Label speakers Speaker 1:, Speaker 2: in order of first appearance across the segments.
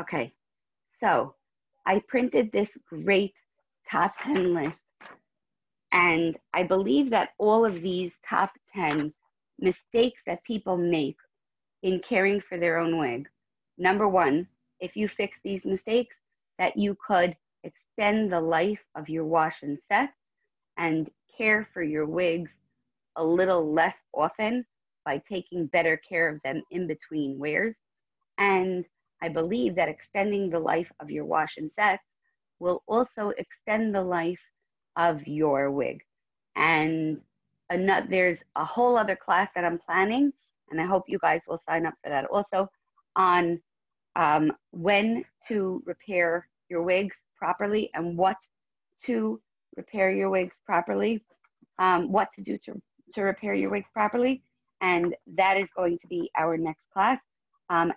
Speaker 1: Okay, so I printed this great top 10 list, and I believe that all of these top 10 mistakes that people make in caring for their own wig. Number one, if you fix these mistakes, that you could extend the life of your wash and sets and care for your wigs a little less often by taking better care of them in between wears. And I believe that extending the life of your wash and sets will also extend the life of your wig. And there's a whole other class that I'm planning, and I hope you guys will sign up for that also, on when to repair your wigs properly and what to repair your wigs properly, what to do to repair your wigs properly. And that is going to be our next class.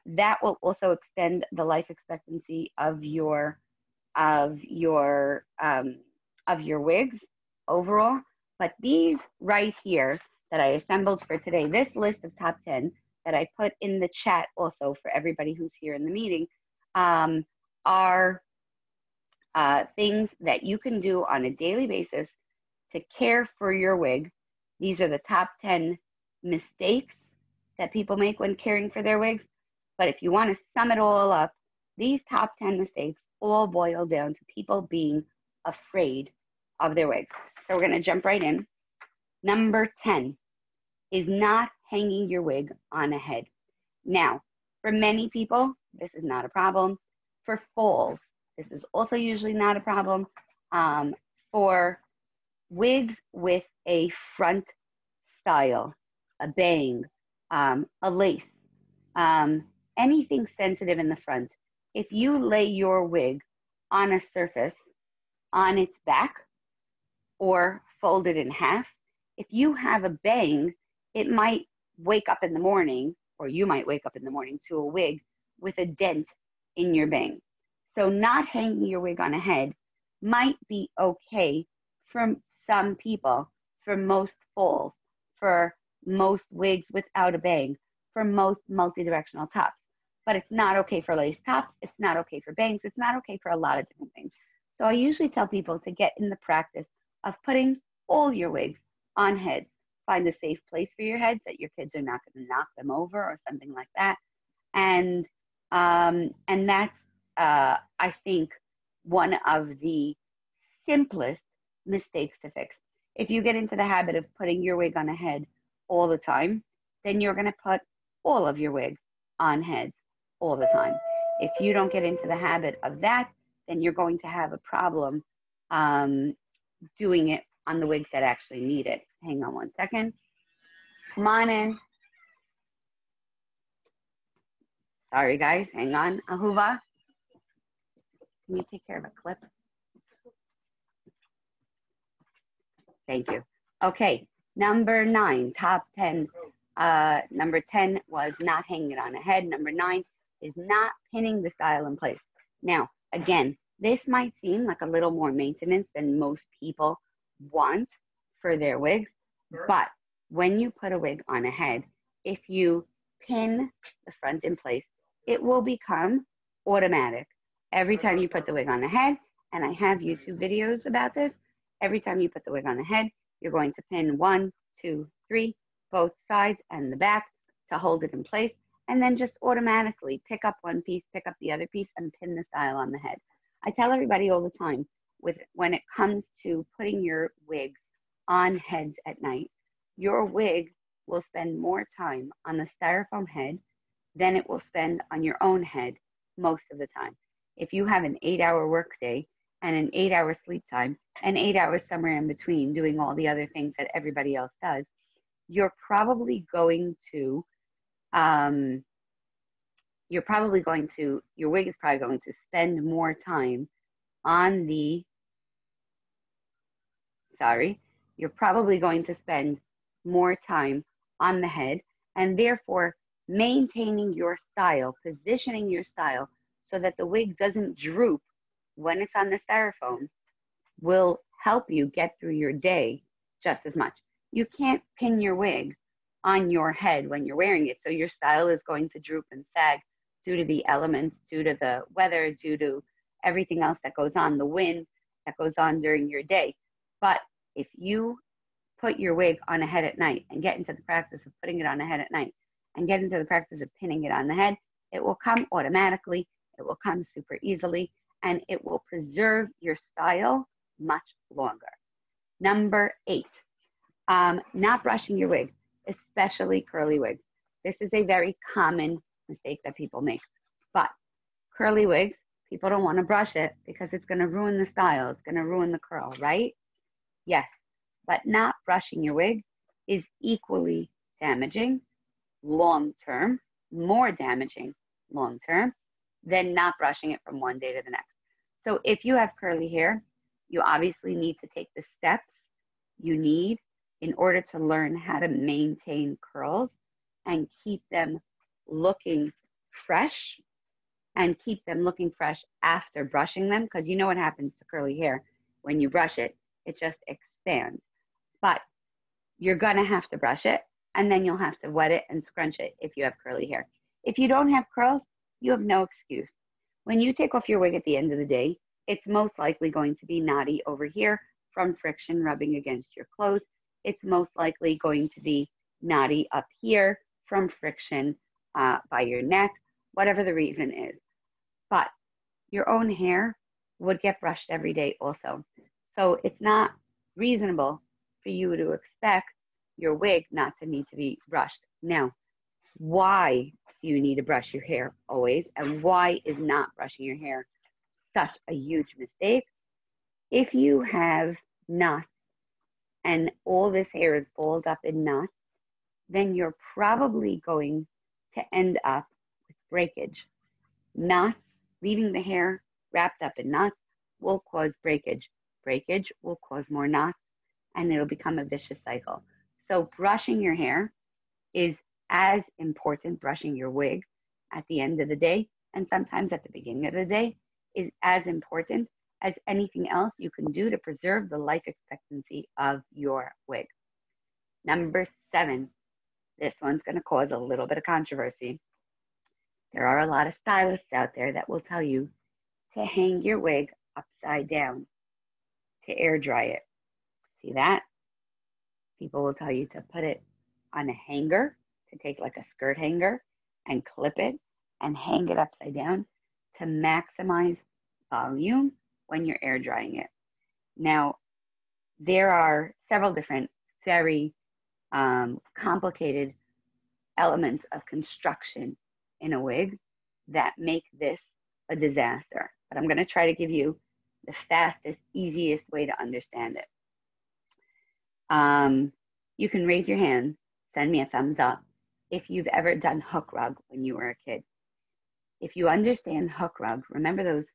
Speaker 1: That will also extend the life expectancy of your wigs overall. But these right here that I assembled for today, this list of top 10 that I put in the chat also for everybody who's here in the meeting, are things that you can do on a daily basis to care for your wig. These are the top 10 mistakes that people make when caring for their wigs. But if you want to sum it all up, these top 10 mistakes all boil down to people being afraid of their wigs. So we're going to jump right in. Number 10 is not hanging your wig on a head. Now, for many people, this is not a problem. For falls, this is also usually not a problem. For wigs with a front style, a bang, a lace, anything sensitive in the front, if you lay your wig on a surface on its back or fold it in half, if you have a bang, it might wake up in the morning, or you might wake up in the morning to a wig with a dent in your bang. So not hanging your wig on a head might be okay for some people, for most falls, for most wigs without a bang, for most multi-directional tops. But it's not okay for lace tops. It's not okay for bangs. It's not okay for a lot of different things. So I usually tell people to get in the practice of putting all your wigs on heads. Find a safe place for your heads that your kids are not going to knock them over or something like that. And that's, I think, one of the simplest mistakes to fix. If you get into the habit of putting your wig on a head all the time, then you're going to put all of your wigs on heads all the time. If you don't get into the habit of that, then you're going to have a problem doing it on the wigs that actually need it. Hang on one second. Come on in. Sorry, guys. Hang on. Ahuva, can you take care of a clip? Thank you. Okay, number 9, top 10. Number 10 was not hanging it on a head. Number 9 is not pinning the style in place. Now, again, this might seem like a little more maintenance than most people want for their wigs, but when you put a wig on a head, if you pin the front in place, it will become automatic. Every time you put the wig on the head, and I have YouTube videos about this, every time you put the wig on the head, you're going to pin 1, 2, 3, both sides and the back to hold it in place, and then just automatically pick up one piece, pick up the other piece, and pin the style on the head. I tell everybody all the time, when it comes to putting your wigs on heads at night, your wig will spend more time on the styrofoam head than it will spend on your own head most of the time. If you have an 8-hour workday and an 8-hour sleep time and 8 hours somewhere in between doing all the other things that everybody else does, your wig is probably going to spend more time on the, you're probably going to spend more time on the head, and therefore maintaining your style, positioning your style so that the wig doesn't droop when it's on the styrofoam will help you get through your day just as much. You can't pin your wig on your head when you're wearing it, so your style is going to droop and sag due to the elements, due to the weather, due to everything else that goes on, the wind that goes on during your day. But if you put your wig on a head at night and get into the practice of putting it on a head at night and get into the practice of pinning it on the head, it will come automatically, it will come super easily, and it will preserve your style much longer. Number 8, not brushing your wig, especially curly wigs. This is a very common mistake that people make. But curly wigs, people don't want to brush it because it's going to ruin the style. It's going to ruin the curl, right? Yes, but not brushing your wig is equally damaging long-term, more damaging long-term than not brushing it from one day to the next. So if you have curly hair, you obviously need to take the steps you need in order to learn how to maintain curls and keep them looking fresh and keep them looking fresh after brushing them, because you know what happens to curly hair when you brush it, it just expands. But you're gonna have to brush it, and then you'll have to wet it and scrunch it if you have curly hair. If you don't have curls, you have no excuse. When you take off your wig at the end of the day, it's most likely going to be knotty over here from friction rubbing against your clothes. It's most likely going to be knotty up here from friction by your neck, whatever the reason is. But your own hair would get brushed every day also. So it's not reasonable for you to expect your wig not to need to be brushed. Now, why do you need to brush your hair always? And why is not brushing your hair such a huge mistake? If you have knots and all this hair is balled up in knots, then you're probably going to end up with breakage. Knots, leaving the hair wrapped up in knots, will cause breakage. Breakage will cause more knots, and it'll become a vicious cycle. So brushing your hair is as important, brushing your wig at the end of the day, and sometimes at the beginning of the day, is as important as anything else you can do to preserve the life expectancy of your wig. Number 7, this one's going to cause a little bit of controversy. There are a lot of stylists out there that will tell you to hang your wig upside down to air dry it. See that? People will tell you to put it on a hanger, to take like a skirt hanger and clip it and hang it upside down to maximize volume when you're air drying it. Now, there are several different very complicated elements of construction in a wig that make this a disaster. But I'm going to try to give you the fastest, easiest way to understand it. You can raise your hand, send me a thumbs up if you've ever done hook rug when you were a kid. If you understand hook rug, remember those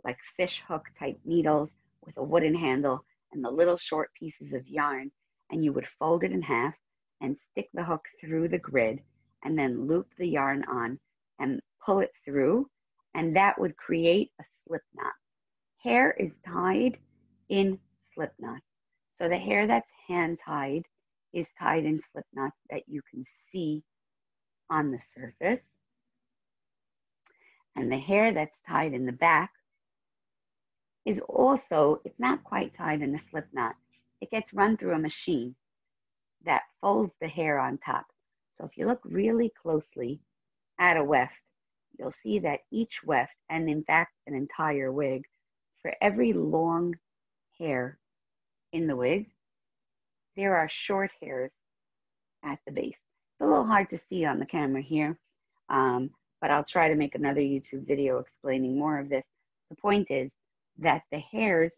Speaker 1: like fish hook type needles with a wooden handle and the little short pieces of yarn, and you would fold it in half and stick the hook through the grid and then loop the yarn on and pull it through, and that would create a slip knot. Hair is tied in slip knots. So the hair that's hand tied is tied in slip knots that you can see on the surface. And the hair that's tied in the back is also, it's not quite tied in a slip knot. It gets run through a machine that folds the hair on top. So if you look really closely at a weft, you'll see that each weft, and in fact an entire wig, for every long hair in the wig, there are short hairs at the base. It's a little hard to see on the camera here, but I'll try to make another YouTube video explaining more of this. The point is that the hairs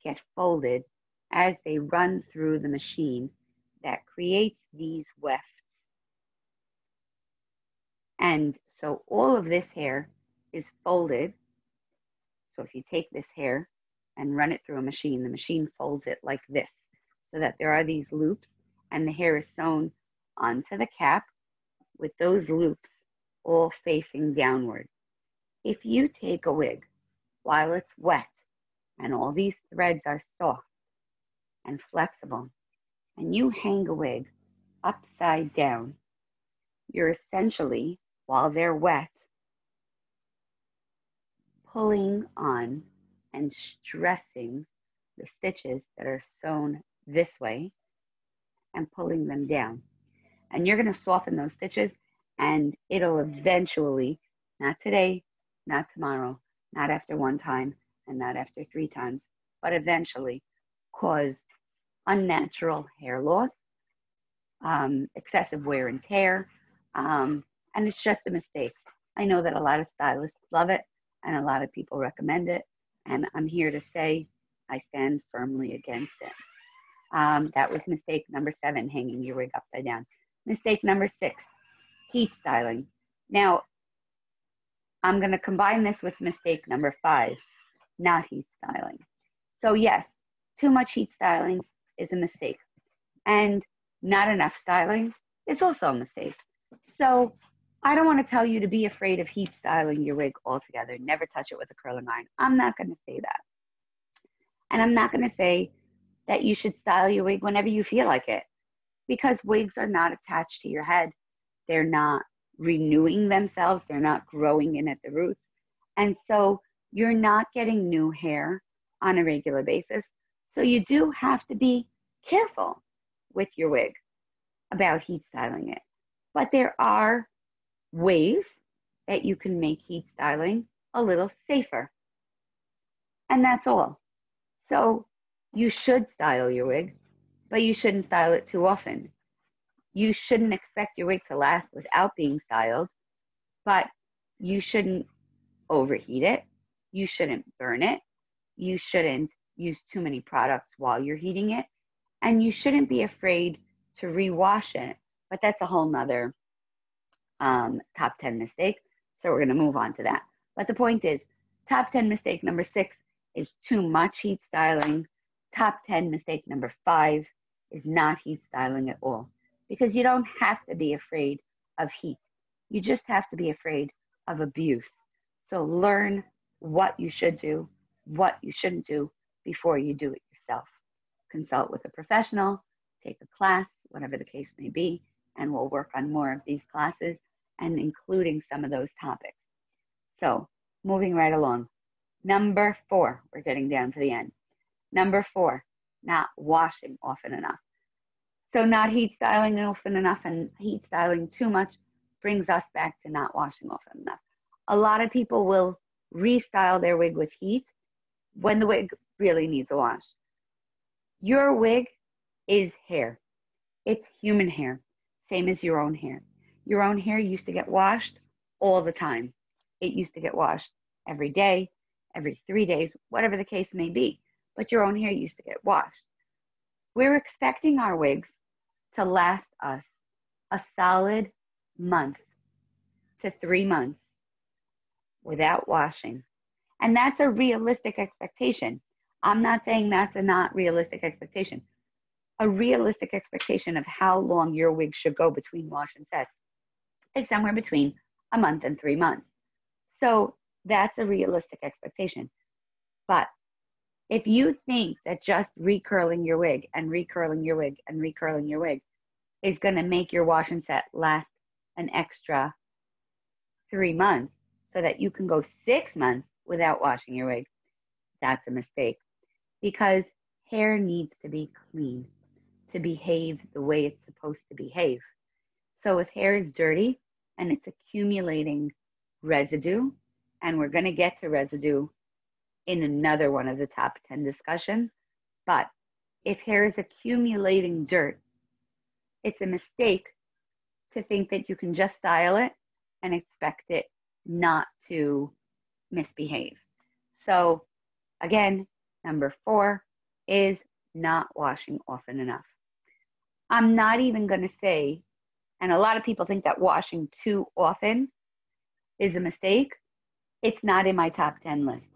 Speaker 1: get folded as they run through the machine that creates these wefts. And so all of this hair is folded. So if you take this hair and run it through a machine, the machine folds it like this, so that there are these loops and the hair is sewn onto the cap with those loops all facing downward. If you take a wig while it's wet and all these threads are soft and flexible, and you hang a wig upside down, you're essentially while they're wet, pulling on and stressing the stitches that are sewn this way and pulling them down. And you're going to soften those stitches, and it'll eventually, not today, not tomorrow, not after one time, and not after 3 times, but eventually cause unnatural hair loss, excessive wear and tear, and it's just a mistake. I know that a lot of stylists love it, and a lot of people recommend it, and I'm here to say I stand firmly against it. That was mistake number 7, hanging your wig upside down. Mistake number 6, heat styling. Now, I'm going to combine this with mistake number 5, not heat styling. So yes, too much heat styling is a mistake, and not enough styling is also a mistake. So I don't want to tell you to be afraid of heat styling your wig altogether. Never touch it with a curling iron. I'm not going to say that. And I'm not going to say that you should style your wig whenever you feel like it, because wigs are not attached to your head. They're not renewing themselves. They're not growing in at the roots. And so you're not getting new hair on a regular basis. So you do have to be careful with your wig about heat styling it. But there are ways that you can make heat styling a little safer. And that's all. So you should style your wig, but you shouldn't style it too often. You shouldn't expect your wig to last without being styled, but you shouldn't overheat it. You shouldn't burn it. You shouldn't use too many products while you're heating it. And you shouldn't be afraid to rewash it. But that's a whole nother top 10 mistake. So we're going to move on to that. But the point is, top 10 mistake number 6 is too much heat styling. Top 10 mistake number 5 is not heat styling at all. Because you don't have to be afraid of heat. You just have to be afraid of abuse. So learn what you should do, what you shouldn't do before you do it yourself. Consult with a professional, take a class, whatever the case may be, and we'll work on more of these classes and including some of those topics. So moving right along. Number 4, we're getting down to the end. Number 4, not washing often enough. So not heat styling often enough and heat styling too much brings us back to not washing often enough. A lot of people will restyle their wig with heat when the wig really needs a wash. Your wig is hair. It's human hair, same as your own hair. Your own hair used to get washed all the time. It used to get washed every day, every 3 days, whatever the case may be. But your own hair used to get washed. We're expecting our wigs to last us a solid month to 3 months without washing. And that's a realistic expectation. I'm not saying that's a not realistic expectation. A realistic expectation of how long your wig should go between wash and sets is somewhere between a month and 3 months. So that's a realistic expectation. But if you think that just recurling your wig and recurling your wig and recurling your wig is going to make your wash and set last an extra 3 months so that you can go 6 months without washing your wig, that's a mistake. Because hair needs to be clean to behave the way it's supposed to behave. So if hair is dirty and it's accumulating residue, and we're going to get to residue in another one of the top 10 discussions, but if hair is accumulating dirt, it's a mistake to think that you can just style it and expect it not to misbehave. So again, number 4 is not washing often enough. I'm not even going to say, and a lot of people think that washing too often is a mistake. It's not in my top 10 list.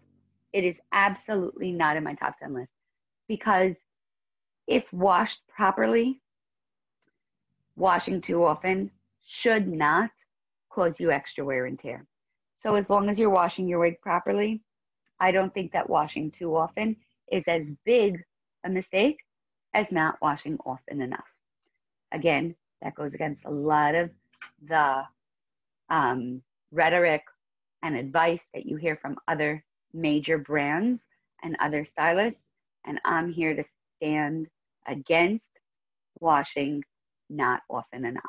Speaker 1: It is absolutely not in my top 10 list because if washed properly, washing too often should not cause you extra wear and tear. So as long as you're washing your wig properly, I don't think that washing too often is as big a mistake as not washing often enough. Again, that goes against a lot of the rhetoric and advice that you hear from other major brands and other stylists. And I'm here to stand against washing not often enough.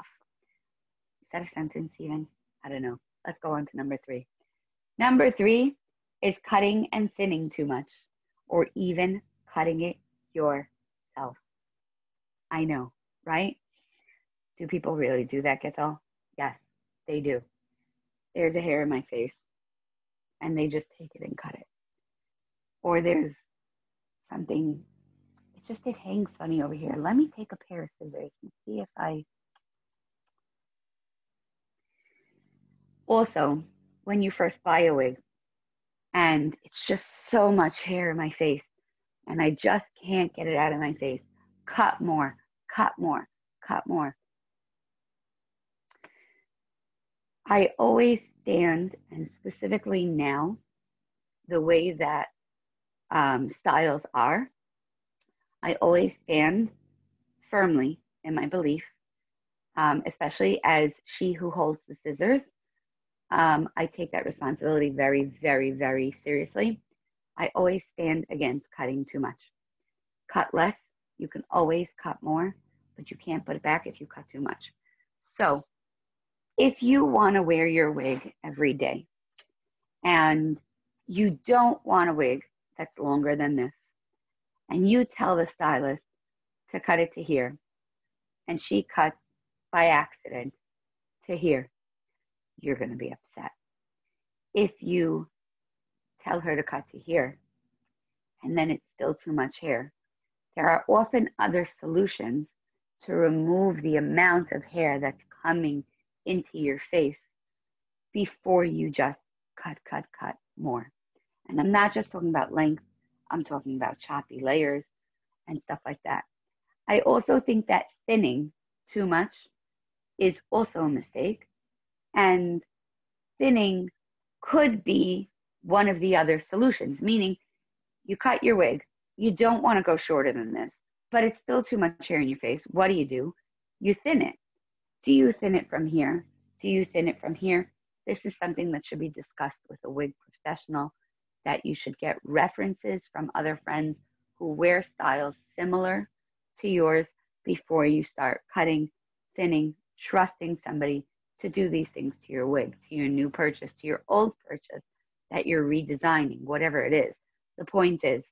Speaker 1: Is that a sentence even? I don't know. Let's go on to number 3. Number 3 is cutting and thinning too much, or even cutting it yourself. I know, right? Do people really do that, Getal? Yes, they do. There's a hair in my face, and they just take it and cut it. Or there's something, it hangs funny over here. Let me take a pair of scissors and see if I... Also, when you first buy a wig, and it's just so much hair in my face, and I just can't get it out of my face, cut more, cut more, cut more. I always stand, and specifically now, the way that styles are, I always stand firmly in my belief, especially as she who holds the scissors. I take that responsibility very, very, very seriously. I always stand against cutting too much. Cut less. You can always cut more, but you can't put it back if you cut too much. So if you want to wear your wig every day and you don't want a wig that's longer than this, and you tell the stylist to cut it to here, and she cuts by accident to here, you're going to be upset. If you tell her to cut to here, and then it's still too much hair, there are often other solutions to remove the amount of hair that's coming into your face before you just cut more. And I'm not just talking about length, I'm talking about choppy layers and stuff like that. I also think that thinning too much is also a mistake, and thinning could be one of the other solutions, meaning you cut your wig, you don't want to go shorter than this, but it's still too much hair in your face. What do? You thin it. Do you thin it from here? Do you thin it from here? This is something that should be discussed with a wig professional, that you should get references from other friends who wear styles similar to yours before you start cutting, thinning, trusting somebody to do these things to your wig, to your new purchase, to your old purchase that you're redesigning, whatever it is. The point is,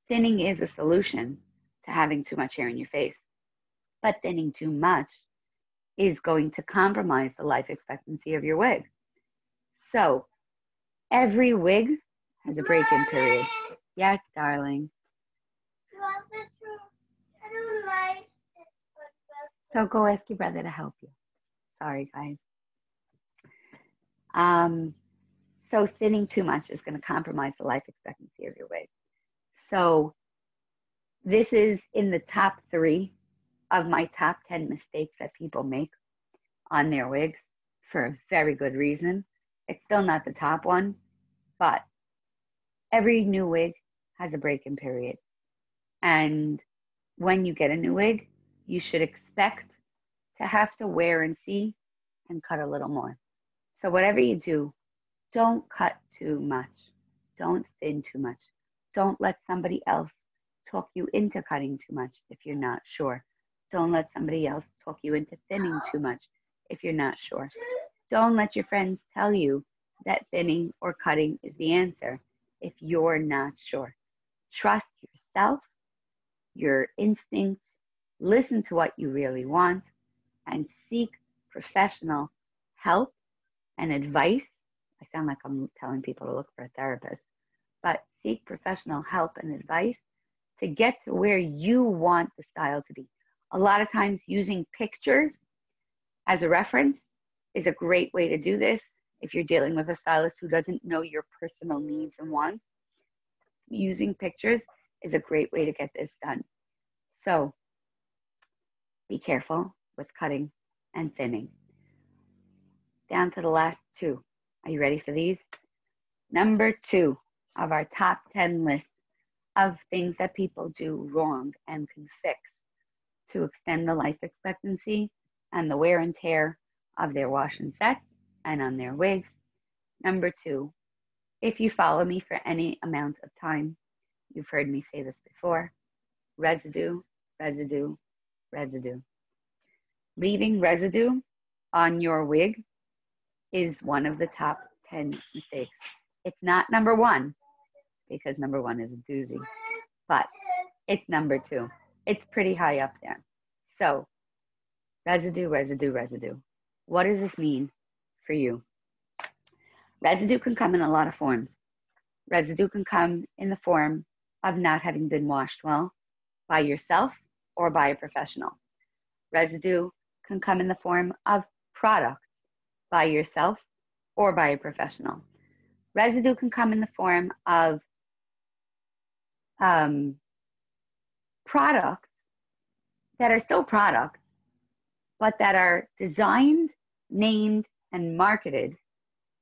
Speaker 1: thinning is a solution to having too much hair in your face, but thinning too much is going to compromise the life expectancy of your wig. So every wig has a break-in period. Yes, darling. So go ask your brother to help you. Sorry, guys. So thinning too much is going to compromise the life expectancy of your wig. So this is in the top 3 of my top 10 mistakes that people make on their wigs for a very good reason. It's still not the top one, but every new wig has a break-in period. And when you get a new wig, you should expect to have to wear and see and cut a little more. So whatever you do, don't cut too much. Don't thin too much. Don't let somebody else talk you into cutting too much if you're not sure. Don't let somebody else talk you into thinning too much if you're not sure. Don't let your friends tell you that thinning or cutting is the answer if you're not sure. Trust yourself, your instincts, listen to what you really want, and seek professional help and advice. I sound like I'm telling people to look for a therapist, but seek professional help and advice to get to where you want the style to be. A lot of times using pictures as a reference is a great way to do this. If you're dealing with a stylist who doesn't know your personal needs and wants, using pictures is a great way to get this done. So be careful with cutting and thinning. Down to the last 2. Are you ready for these? Number 2 of our top 10 list of things that people do wrong and can fix to extend the life expectancy and the wear and tear of their wash and sets and on their wigs. Number two, if you follow me for any amount of time, you've heard me say this before, residue, residue, residue. Leaving residue on your wig is one of the top 10 mistakes. It's not number one, because number one is a doozy, but it's number two. It's pretty high up there. So, residue, residue, residue. What does this mean for you? Residue can come in a lot of forms. Residue can come in the form of not having been washed well by yourself or by a professional. Residue can come in the form of products by yourself or by a professional. Residue can come in the form of products that are still products, but that are designed, named, and marketed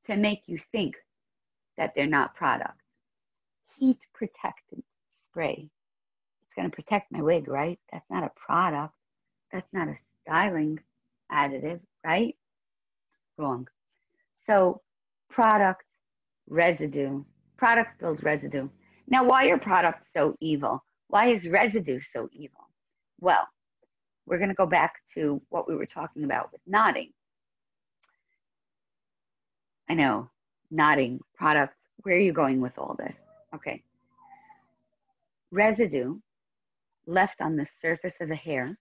Speaker 1: to make you think that they're not products. Heat protectant spray. It's going to protect my wig, right? That's not a product. That's not a styling additive, right? Wrong. So product residue. Products build residue. Now, why are products so evil? Why is residue so evil? Well, we're going to go back to what we were talking about with knotting. I know, knotting, products. Where are you going with all this? Okay. Residue left on the surface of the hair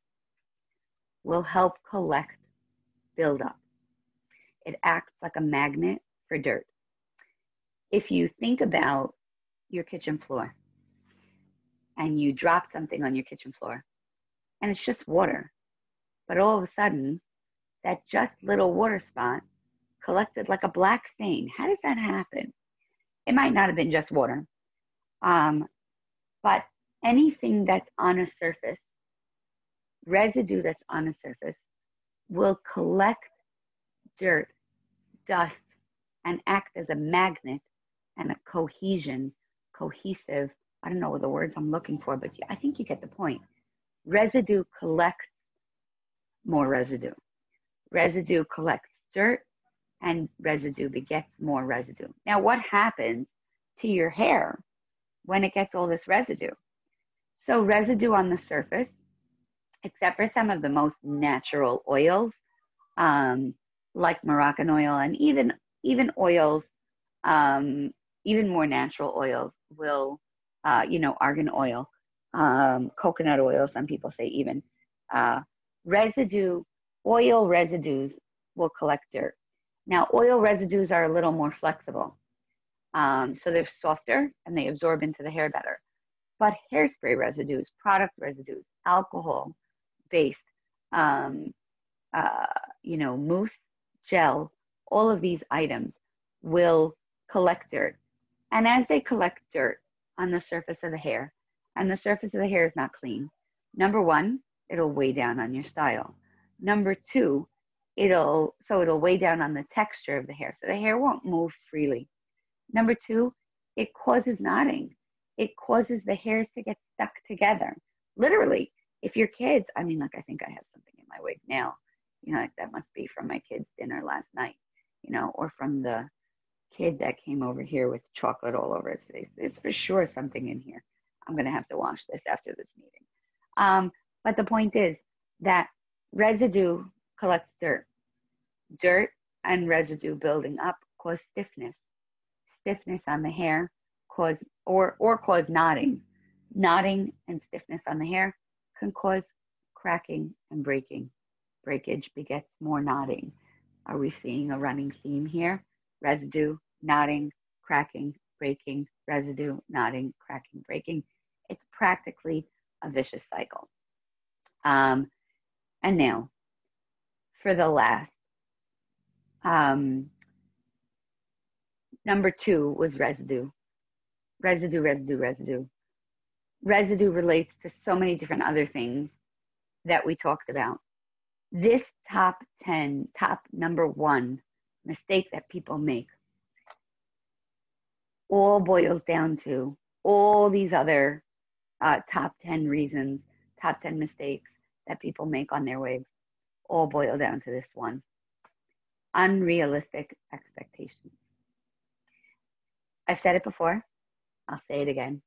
Speaker 1: will help collect buildup. It acts like a magnet for dirt. If you think about your kitchen floor and you drop something on your kitchen floor and it's just water, but all of a sudden that just little water spot collected like a black stain. How does that happen? It might not have been just water, but anything that's on a surface, residue that's on a surface, will collect dirt, dust, and act as a magnet and a cohesive, I don't know the words I'm looking for, but I think you get the point. Residue collects more residue. Residue collects dirt, and residue begets more residue. Now, what happens to your hair when it gets all this residue? So residue on the surface, except for some of the most natural oils, like Moroccan oil, and even oils, even more natural oils will, argan oil, coconut oil, some people say even, oil residues will collect dirt. Now, oil residues are a little more flexible. So they're softer and they absorb into the hair better. But hairspray residues, product residues, alcohol-based, mousse, gel, all of these items will collect dirt. And as they collect dirt on the surface of the hair, and the surface of the hair is not clean, number one, it'll weigh down on your style. Number two, it'll weigh down on the texture of the hair, so the hair won't move freely. Number two, it causes knotting. It causes the hairs to get stuck together. Literally, if your kids, I think I have something in my wig now, that must be from my kids' dinner last night, or from the kid that came over here with chocolate all over his face. It's for sure something in here. I'm going to have to wash this after this meeting. But the point is that residue collects dirt. Dirt and residue building up cause stiffness. Stiffness on the hair cause knotting. Knotting and stiffness on the hair can cause cracking and breaking. Breakage begets more knotting. Are we seeing a running theme here? Residue, knotting, cracking, breaking, residue, knotting, cracking, breaking. It's practically a vicious cycle. And now, for the last, number two was residue. Residue, residue, residue. Residue relates to so many different other things that we talked about. This top number one mistake that people make all boils down to all these other top 10 reasons, top 10 mistakes that people make on their wigs, all boil down to this one. unrealistic expectations. I've said it before. I'll say it again.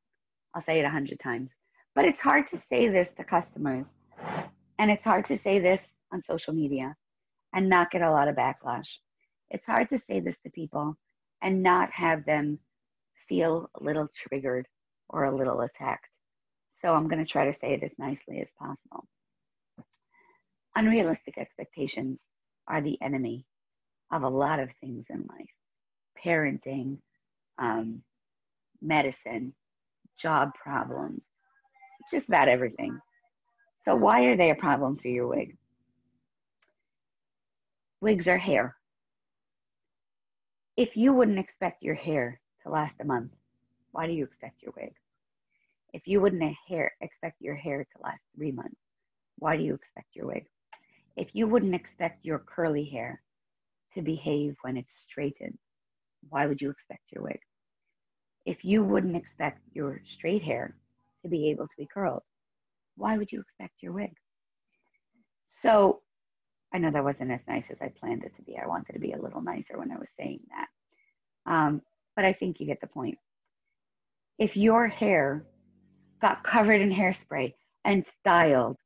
Speaker 1: I'll say it 100 times. But it's hard to say this to customers. And it's hard to say this on social media and not get a lot of backlash. It's hard to say this to people and not have them feel a little triggered or a little attacked. So I'm going to try to say it as nicely as possible. Unrealistic expectations are the enemy of a lot of things in life. Parenting, medicine, job problems, just about everything. So why are they a problem for your wig? Wigs are hair. If you wouldn't expect your hair to last a month, why do you expect your wig? If you wouldn't expect your hair to last 3 months, why do you expect your wig? If you wouldn't expect your curly hair to behave when it's straightened, why would you expect your wig? If you wouldn't expect your straight hair to be able to be curled, why would you expect your wig? So I know that wasn't as nice as I planned it to be. I wanted to be a little nicer when I was saying that. But I think you get the point. If your hair got covered in hairspray and styled,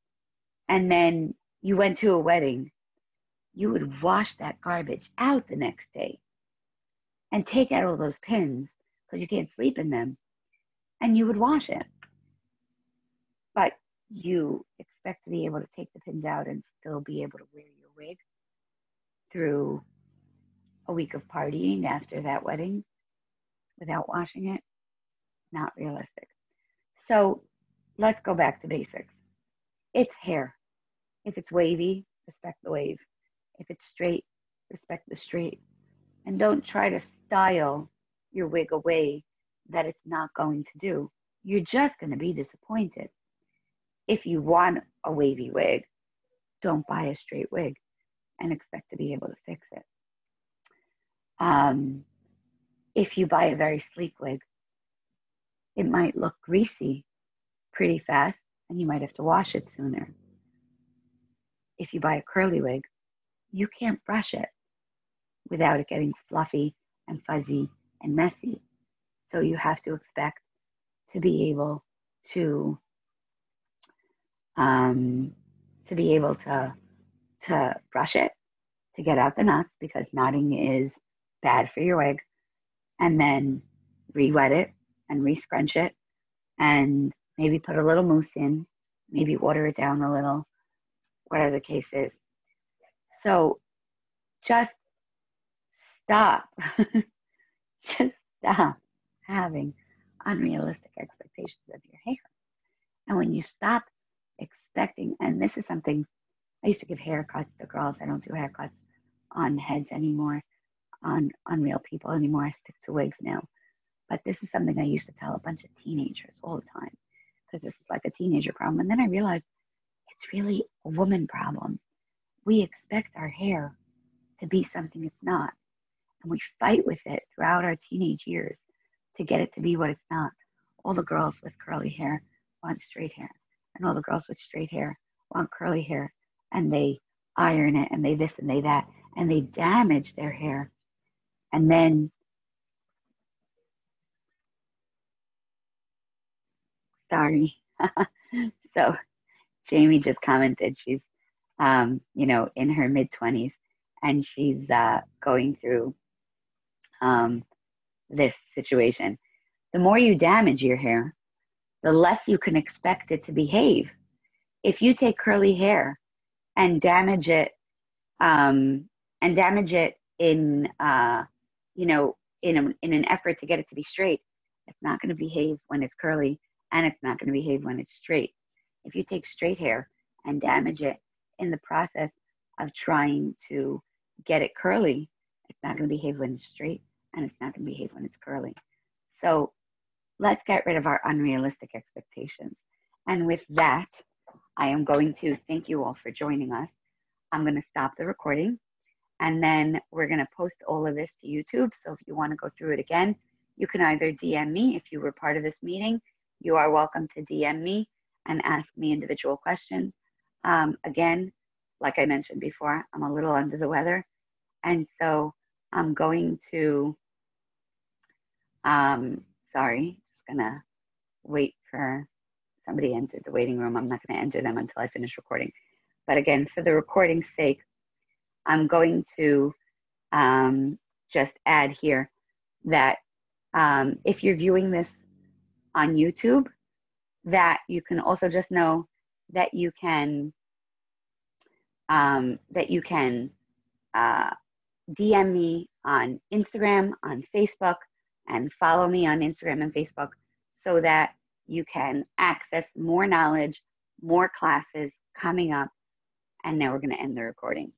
Speaker 1: and then you went to a wedding, you would wash that garbage out the next day and take out all those pins because you can't sleep in them, and you would wash it. But you expect to be able to take the pins out and still be able to wear your wig through a week of partying after that wedding without washing it? Not realistic. So let's go back to basics. It's hair. If it's wavy, respect the wave. If it's straight, respect the straight. And don't try to style your wig a way that it's not going to do. You're just going to be disappointed. If you want a wavy wig, don't buy a straight wig and expect to be able to fix it. If you buy a very sleek wig, it might look greasy pretty fast and you might have to wash it sooner. If you buy a curly wig, you can't brush it without it getting fluffy and fuzzy and messy. So you have to expect to be able to brush it, to get out the knots, because knotting is bad for your wig, and then re-wet it and re-scrunch it and maybe put a little mousse in, maybe water it down a little, whatever the case is. So just stop. Just stop having unrealistic expectations of your hair. And when you stop expecting, and this is something, I used to give haircuts to girls. I don't do haircuts on heads anymore, on real people anymore. I stick to wigs now. But this is something I used to tell a bunch of teenagers all the time, because this is like a teenager problem. And then I realized it's really a woman problem. We expect our hair to be something it's not. And we fight with it throughout our teenage years to get it to be what it's not. All the girls with curly hair want straight hair, and all the girls with straight hair want curly hair, and they iron it, and they this and they that, and they damage their hair. And then sorry. So Jamie just commented she's in her mid-20s, and she's going through this situation. The more you damage your hair, the less you can expect it to behave. If you take curly hair and damage it, in in an effort to get it to be straight, it's not going to behave when it's curly, and it's not going to behave when it's straight. If you take straight hair and damage it in the process of trying to get it curly, it's not going to behave when it's straight, and it's not going to behave when it's curly. So let's get rid of our unrealistic expectations. And with that, I am going to thank you all for joining us. I'm going to stop the recording, and then we're going to post all of this to YouTube. So if you want to go through it again, you can either DM me. If you were part of this meeting, you are welcome to DM me and ask me individual questions. Again, like I mentioned before, I'm a little under the weather, And so I'm going to, sorry, just gonna wait for somebody to enter the waiting room. I'm not gonna enter them until I finish recording. But again, for the recording's sake, I'm going to just add here that if you're viewing this on YouTube, that you can also just know that you can DM me on Instagram, on Facebook, and follow me on Instagram and Facebook so that you can access more knowledge, more classes coming up. And now we're going to end the recording.